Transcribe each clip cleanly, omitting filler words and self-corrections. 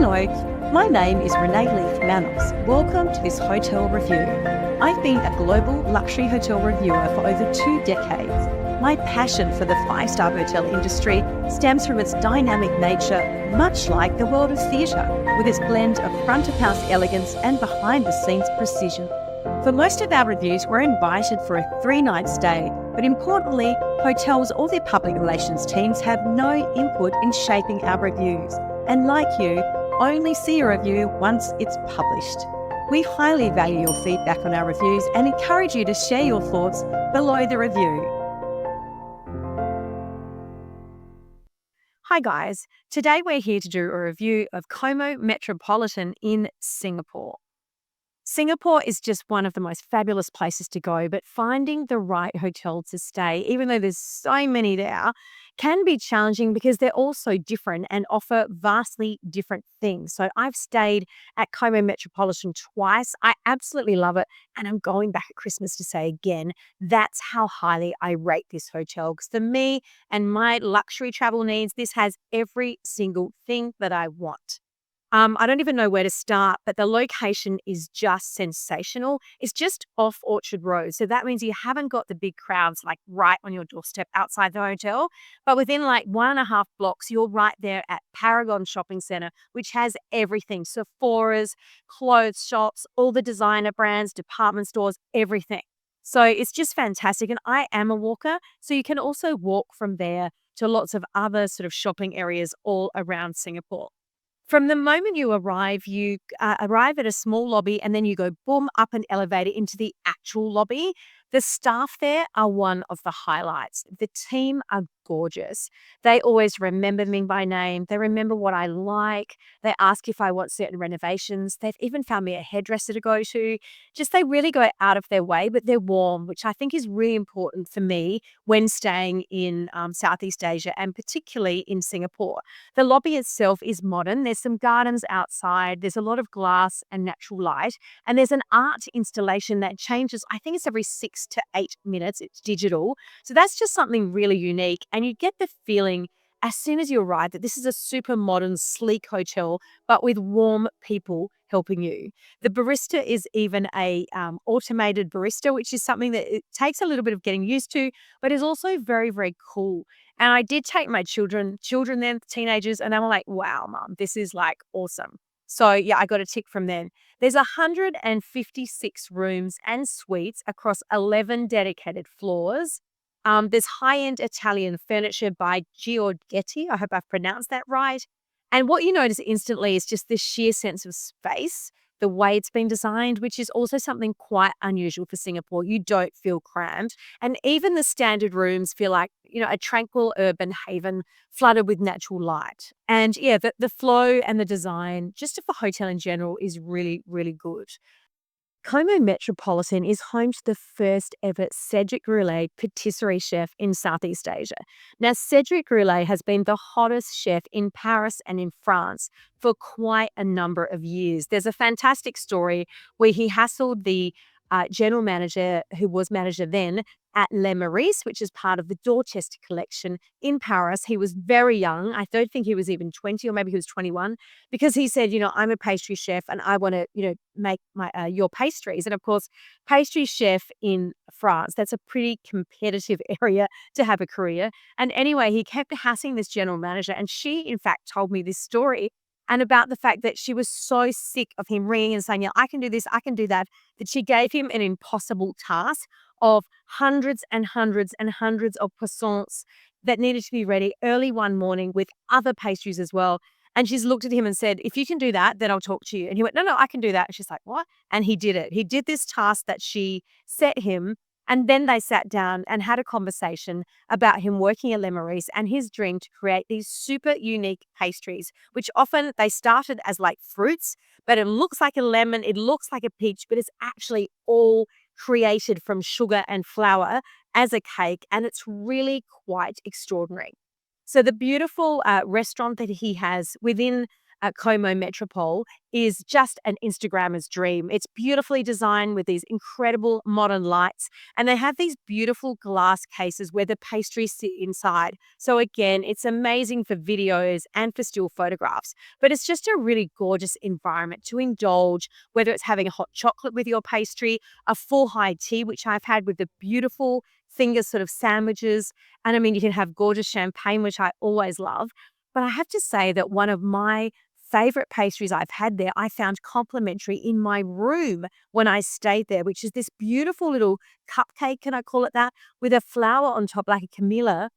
Hello, my name is Leith-Manos. Welcome to this hotel review. I've been a global luxury hotel reviewer for over 2 decades. My passion for the 5-star hotel industry stems from its dynamic nature, much like the world of theatre, with its blend of front-of-house elegance and behind-the-scenes precision. For most of our reviews, we're invited for a 3-night stay, but importantly, hotels or their public relations teams have no input in shaping our reviews. And like you, only see a review once it's published. We highly value your feedback on our reviews and encourage you to share your thoughts below the review. Hi guys, today we're here to do a review of COTE Metropolitan in Singapore. Singapore is just one of the most fabulous places to go, but finding the right hotel to stay, even though there's so many there, can be challenging because they're all so different and offer vastly different things. So I've stayed at COTE Metropolitan twice. I absolutely love it, and I'm going back at Christmas to say again, that's how highly I rate this hotel. Because for me and my luxury travel needs, this has every single thing that I want. I don't even know where to start, but the location is just sensational. It's just off Orchard Road. So that means you haven't got the big crowds like right on your doorstep outside the hotel. But within like 1.5 blocks, you're right there at Paragon Shopping Centre, which has everything. Sephora's, clothes shops, all the designer brands, department stores, everything. So it's just fantastic. And I am a walker. So you can also walk from there to lots of other sort of shopping areas all around Singapore. From the moment you arrive at a small lobby and then you go boom up an elevator into the actual lobby. The staff there are one of the highlights. The team are gorgeous. They always remember me by name. They remember what I like. They ask if I want certain renovations. They've even found me a hairdresser to go to. Just they really go out of their way, but they're warm, which I think is really important for me when staying in Southeast Asia and particularly in Singapore. The lobby itself is modern. There's some gardens outside. There's a lot of glass and natural light. And there's an art installation that changes, I think it's every 6 to 8 minutes. It's digital. So that's just something really unique. And you get the feeling as soon as you arrive that this is a super modern, sleek hotel, but with warm people helping you. The barista is even a automated barista, which is something that it takes a little bit of getting used to, but is also very, very cool. And I did take my children then, teenagers, and they were like, wow, mom, this is like awesome. So yeah, I got a tick from them. There's 156 rooms and suites across 11 dedicated floors. There's high-end Italian furniture by Giorgetti. I hope I've pronounced that right. And what you notice instantly is just this sheer sense of space, the way it's been designed, which is also something quite unusual for Singapore. You don't feel cramped. And even the standard rooms feel like, a tranquil urban haven flooded with natural light. And yeah, the flow and the design, just of the hotel in general, is really, really good. COTE Metropolitan is home to the first ever Cedric Grolet patisserie chef in Southeast Asia. Now, Cedric Grolet has been the hottest chef in Paris and in France for quite a number of years. There's a fantastic story where he hassled the general manager, who was manager then, at Leith-Manos, which is part of the Dorchester collection in Paris. He was very young. I don't think he was even 20, or maybe he was 21, because he said, I'm a pastry chef and I want to, make your pastries. And of course, pastry chef in France, that's a pretty competitive area to have a career. And anyway, he kept hassling this general manager, and she, in fact, told me this story and about the fact that she was so sick of him ringing and saying, I can do this, I can do that she gave him an impossible task of hundreds and hundreds and hundreds of croissants that needed to be ready early one morning with other pastries as well. And she's looked at him and said, if you can do that, then I'll talk to you. And he went, no, I can do that. And she's like, what? And he did it. He did this task that she set him. And then they sat down and had a conversation about him working at Leith-Manos and his dream to create these super unique pastries, which often they started as like fruits, but it looks like a lemon, it looks like a peach, but it's actually all created from sugar and flour as a cake. And it's really quite extraordinary. So the beautiful restaurant that he has within at Como Metropole is just an Instagrammer's dream. It's beautifully designed with these incredible modern lights, and they have these beautiful glass cases where the pastries sit inside. So again, it's amazing for videos and for still photographs, but it's just a really gorgeous environment to indulge, whether it's having a hot chocolate with your pastry, a full high tea, which I've had with the beautiful finger sort of sandwiches. And I mean, you can have gorgeous champagne, which I always love. But I have to say that one of my favorite pastries I've had there, I found complimentary in my room when I stayed there, which is this beautiful little cupcake, can I call it that, with a flower on top, like a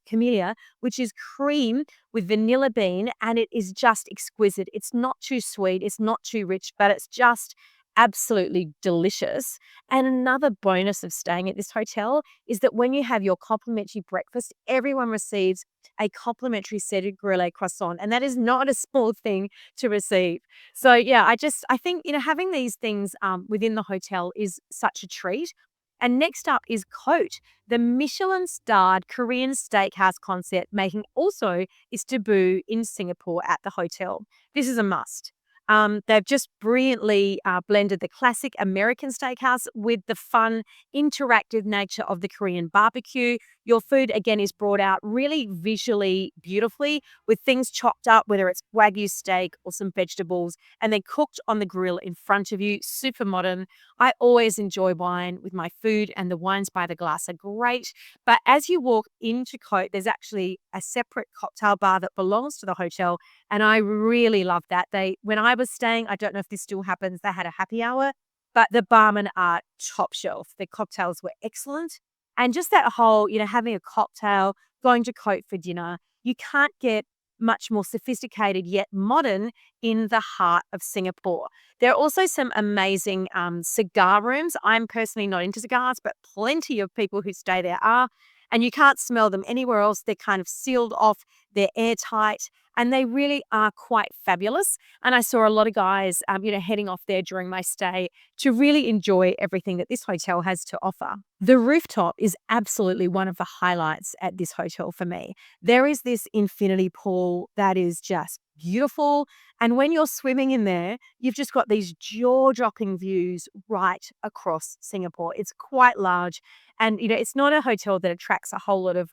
camellia, which is cream with vanilla bean, and it is just exquisite. It's not too sweet, it's not too rich, but it's just absolutely delicious. And another bonus of staying at this hotel is that when you have your complimentary breakfast, everyone receives a complimentary Cedric Grolet croissant. And that is not a small thing to receive. So yeah, I think, having these things within the hotel is such a treat. And next up is COTE, the Michelin starred Korean steakhouse concept, making also its debut in Singapore at the hotel. This is a must. They've just brilliantly blended the classic American steakhouse with the fun, interactive nature of the Korean barbecue. Your food, again, is brought out really visually beautifully with things chopped up, whether it's Wagyu steak or some vegetables, and then cooked on the grill in front of you. Super modern. I always enjoy wine with my food, and the wines by the glass are great. But as you walk into COTE, there's actually a separate cocktail bar that belongs to the hotel, and I really love that. When I was staying, I don't know if this still happens, they had a happy hour, but the barmen are top shelf. The cocktails were excellent. And just that whole, having a cocktail, going to COTE for dinner, you can't get much more sophisticated yet modern in the heart of Singapore. There are also some amazing cigar rooms. I'm personally not into cigars, but plenty of people who stay there are. And you can't smell them anywhere else. They're kind of sealed off, they're airtight, and they really are quite fabulous. And I saw a lot of guys, heading off there during my stay to really enjoy everything that this hotel has to offer. The rooftop is absolutely one of the highlights at this hotel for me. There is this infinity pool that is just beautiful. And when you're swimming in there, you've just got these jaw-dropping views right across Singapore. It's quite large. And, it's not a hotel that attracts a whole lot of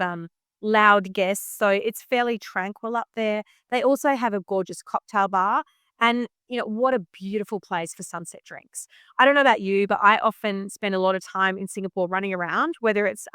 loud guests. So it's fairly tranquil up there. They also have a gorgeous cocktail bar. And, what a beautiful place for sunset drinks. I don't know about you, but I often spend a lot of time in Singapore running around, whether it's,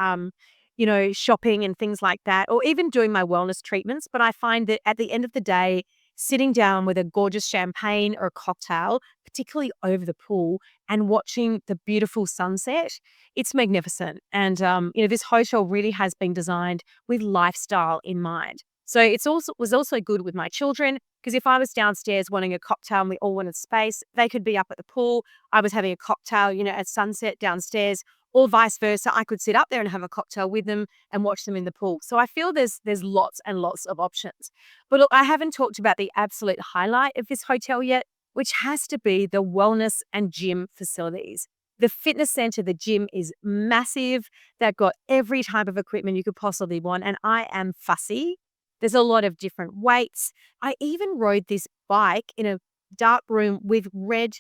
shopping and things like that, or even doing my wellness treatments. But I find that at the end of the day, sitting down with a gorgeous champagne or a cocktail, particularly over the pool, and watching the beautiful sunset, it's magnificent. And, this hotel really has been designed with lifestyle in mind. So it's also was also good with my children, because if I was downstairs wanting a cocktail and we all wanted space, they could be up at the pool. I was having a cocktail, at sunset downstairs, or vice versa. I could sit up there and have a cocktail with them and watch them in the pool. So I feel there's lots and lots of options. But look, I haven't talked about the absolute highlight of this hotel yet, which has to be the wellness and gym facilities. The fitness center, the gym is massive. They've got every type of equipment you could possibly want. And I am fussy. There's a lot of different weights. I even rode this bike in a dark room with red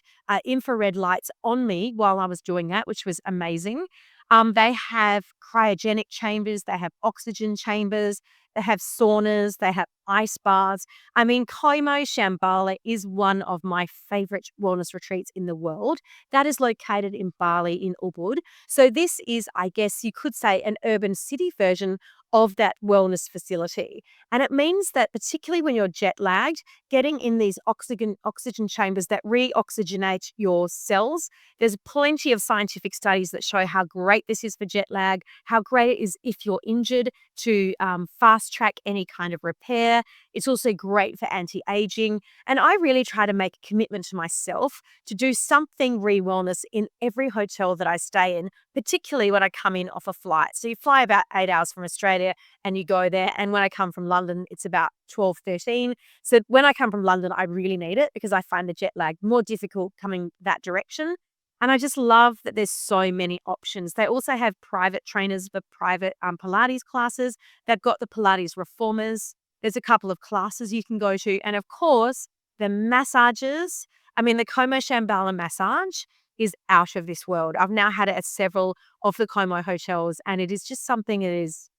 infrared lights on me while I was doing that, which was amazing. They have cryogenic chambers, they have oxygen chambers, they have saunas, they have ice baths. I mean, Como Shambhala is one of my favorite wellness retreats in the world. That is located in Bali in Ubud. So this is, I guess you could say, an urban city version of that wellness facility. And it means that particularly when you're jet lagged, getting in these oxygen chambers that re-oxygenate your cells. There's plenty of scientific studies that show how great this is for jet lag, how great it is if you're injured to fast track any kind of repair. It's also great for anti-aging. And I really try to make a commitment to myself to do something re-wellness in every hotel that I stay in, particularly when I come in off a flight. So you fly about 8 hours from Australia and you go there. And when I come from London, it's about 12, 13. So when I come from London, I really need it because I find the jet lag more difficult coming that direction. And I just love that there's so many options. They also have private trainers for private Pilates classes. They've got the Pilates reformers. There's a couple of classes you can go to. And of course, The massages, I mean, the Como Shambhala massage is out of this world. I've now had it at several of the Como hotels, and it is just something that is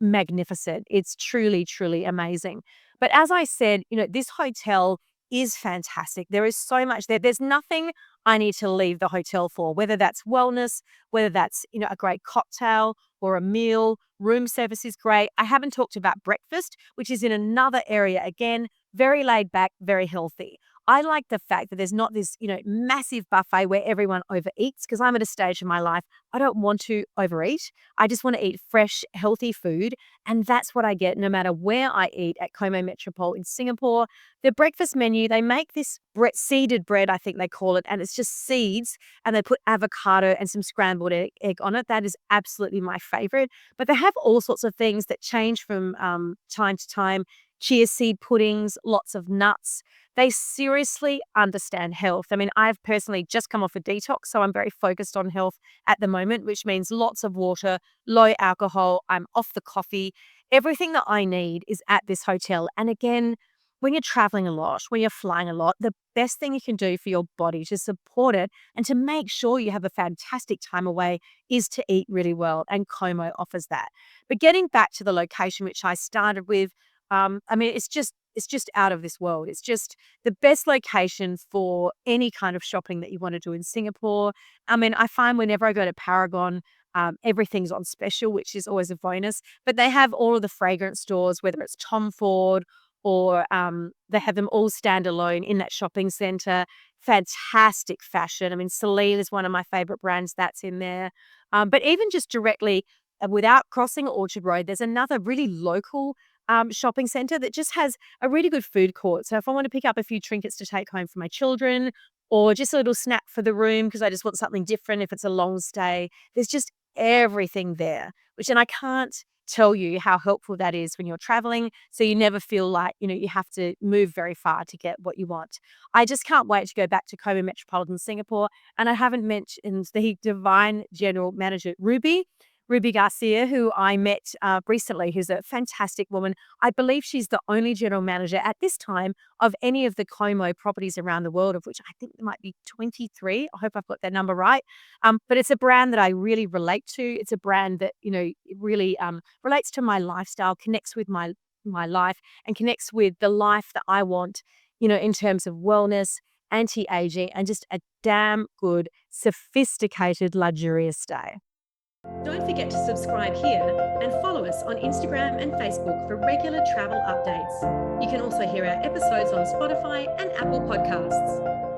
magnificent. It's truly, truly amazing. But as I said, this hotel is fantastic. There is so much there. There's nothing I need to leave the hotel for, whether that's wellness, whether that's, a great cocktail or a meal. Room service is great. I haven't talked about breakfast, which is in another area. Again, very laid back, very healthy. I like the fact that there's not this, massive buffet where everyone overeats, because I'm at a stage in my life I don't want to overeat. I just want to eat fresh, healthy food. And that's what I get no matter where I eat at Como Metropole in Singapore. The breakfast menu, they make this seeded bread, I think they call it, and it's just seeds, and they put avocado and some scrambled egg on it. That is absolutely my favorite. But they have all sorts of things that change from time to time. Chia seed puddings, lots of nuts. They seriously understand health. I mean, I've personally just come off a detox, so I'm very focused on health at the moment, which means lots of water, low alcohol. I'm off the coffee. Everything that I need is at this hotel. And again, when you're traveling a lot, when you're flying a lot, the best thing you can do for your body to support it and to make sure you have a fantastic time away is to eat really well. And Como offers that. But getting back to the location, which I started with, I mean, it's just out of this world. It's just the best location for any kind of shopping that you want to do in Singapore. I mean, I find whenever I go to Paragon, everything's on special, which is always a bonus. But they have all of the fragrance stores, whether it's Tom Ford or they have them all standalone in that shopping centre. Fantastic fashion. I mean, Celine is one of my favourite brands that's in there. But even just directly without crossing Orchard Road, there's another really local shopping centre that just has a really good food court. So if I want to pick up a few trinkets to take home for my children, or just a little snack for the room because I just want something different if it's a long stay, there's just everything there, and I can't tell you how helpful that is when you're traveling. So you never feel like, you have to move very far to get what you want. I just can't wait to go back to Como Metropolitan Singapore. And I haven't mentioned the divine general manager, Ruby Garcia, who I met recently, who's a fantastic woman. I believe she's the only general manager at this time of any of the Como properties around the world, of which I think there might be 23. I hope I've got that number right. But it's a brand that I really relate to. It's a brand that, really relates to my lifestyle, connects with my life, and connects with the life that I want, in terms of wellness, anti-aging, and just a damn good, sophisticated, luxurious stay. Don't forget to subscribe here and follow us on Instagram and Facebook for regular travel updates. You can also hear our episodes on Spotify and Apple Podcasts.